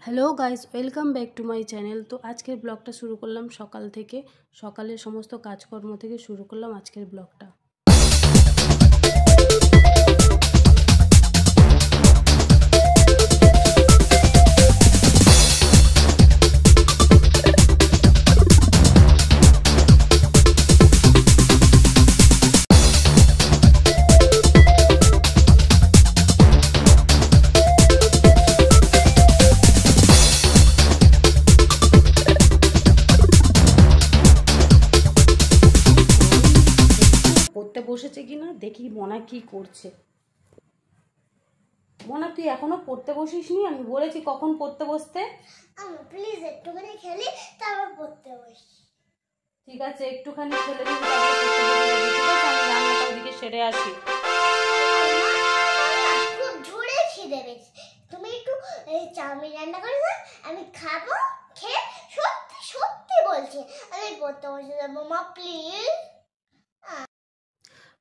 Hello guys, welcome back to my channel. তো আজকের ব্লগটা শুরু করলাম সকাল থেকে। সকালের সমস্ত কাজকর্ম থেকে শুরু করলাম আজকের ব্লগটা। পড়তে বসেছে কিনা দেখি মনা কি করছে। মনা, তুই এখনো পড়তে বসিসনি? আমি বলেছি কখন পড়তে বসতে। প্লিজ একটুখানি খেলি তারপর পড়তে বসি। ঠিক আছে, একটুখানি খেলে দিন, তারপর পড়তে বসে যাবি। ঠিক আছে, আমি রান্নাটা ওদিকে সেরে আসি। খুব জোরে খিদে পেয়েছে, তুমি একটু চাউমিন রান্না করে দাও, আমি খাবো। খেয়ে সত্যি সত্যি বলছি আমি পড়তে বসে যাবো। মা প্লিজ।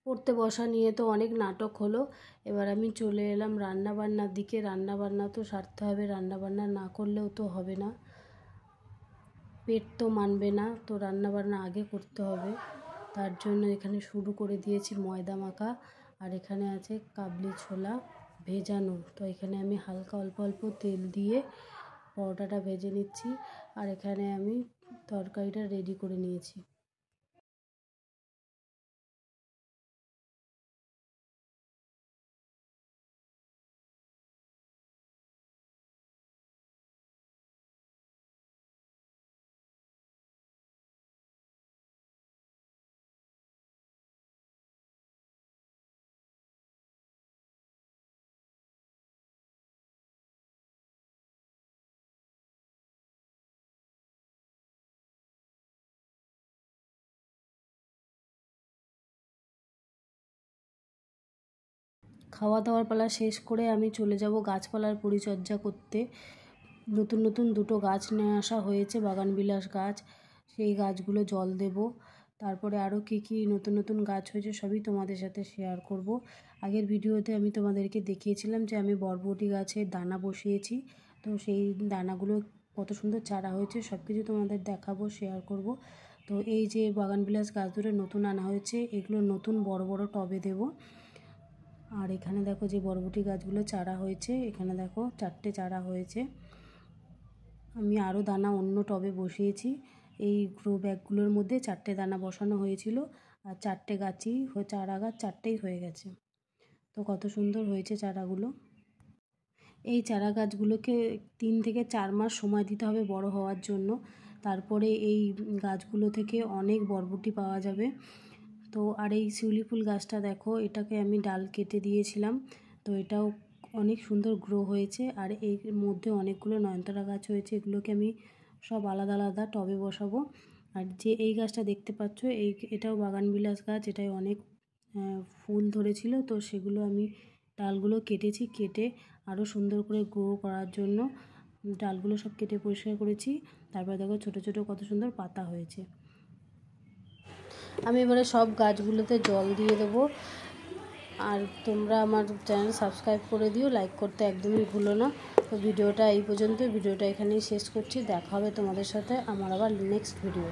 পড়তে বসা নিয়ে তো অনেক নাটক হলো। এবার আমি চলে এলাম রান্নাবান্নার দিকে। রান্নাবান্না তো সারতে হবে, রান্নাবান্না না করলেও তো হবে না, পেট তো মানবে না। তো রান্নাবান্না আগে করতে হবে, তার জন্য এখানে শুরু করে দিয়েছি ময়দা মাখা। আর এখানে আছে কাবলি ছোলা ভেজানো। তো এখানে আমি হালকা অল্প অল্প তেল দিয়ে পরোটাটা ভেজে নিচ্ছি। আর এখানে আমি তরকারিটা রেডি করে নিয়েছি। খাওয়া দাওয়ার পালা শেষ করে আমি চলে যাব গাছপালার পরিচর্যা করতে। নতুন নতুন দুটো গাছ নিয়ে আসা হয়েছে, বাগানবিলাস গাছ। সেই গাছগুলো জল দেব। তারপরে আরও কী নতুন নতুন গাছ হয়েছে সবই তোমাদের সাথে শেয়ার করব। আগের ভিডিওতে আমি তোমাদেরকে দেখিয়েছিলাম যে আমি বরবটি গাছের দানা বসিয়েছি। তো সেই দানাগুলো কত সুন্দর চারা হয়েছে সব কিছু তোমাদের দেখাবো, শেয়ার করব। তো এই যে বাগানবিলাস গাছ দুটো নতুন আনা হয়েছে, এগুলো নতুন বড় বড় টবে দেব। আর এখানে দেখো যে বরবটি গাছগুলো চারা হয়েছে, এখানে দেখো 4টে চারা হয়েছে। আমি আরও দানা অন্য টবে বসিয়েছি। এই গ্রো ব্যাগগুলোর মধ্যে 4টে দানা বসানো হয়েছিল। আর 4টে গাছই চারা গাছ 4টেই হয়ে গেছে। তো কত সুন্দর হয়েছে চারাগুলো। এই চারা গাছগুলোকে 3 থেকে 4 মাস সময় দিতে হবে বড় হওয়ার জন্য। তারপরে এই গাছগুলো থেকে অনেক বরবটি পাওয়া যাবে। তো আর এই শিউলি ফুল গাছটা দেখো, এটাকে আমি ডাল কেটে দিয়েছিলাম। তো এটাও অনেক সুন্দর গ্রো হয়েছে। আর এর মধ্যে অনেকগুলো নয়নতারা গাছ হয়েছে, এগুলোকে আমি সব আলাদা আলাদা টবে বসাবো। আর যে এই গাছটা দেখতে পাচ্ছ, এটাও বাগানবিলাস গাছ। এটাই অনেক ফুল ধরেছিল, তো সেগুলো আমি ডালগুলো কেটেছি, কেটে আরও সুন্দর করে গ্রো করার জন্য ডালগুলো সব কেটে পরিষ্কার করেছি। তারপরে দেখো ছোটো ছোটো কত সুন্দর পাতা হয়েছে। আমি এবারে সব গাছগুলোতে জল দিয়ে দেবো। আর তোমরা আমার চ্যানেল সাবস্ক্রাইব করে দিও, লাইক করতে একদমই ভুলো না। তো ভিডিওটা এই পর্যন্ত, ভিডিওটা এখানেই শেষ করছি। দেখা হবে তোমাদের সাথে আমার আবার নেক্সট ভিডিও।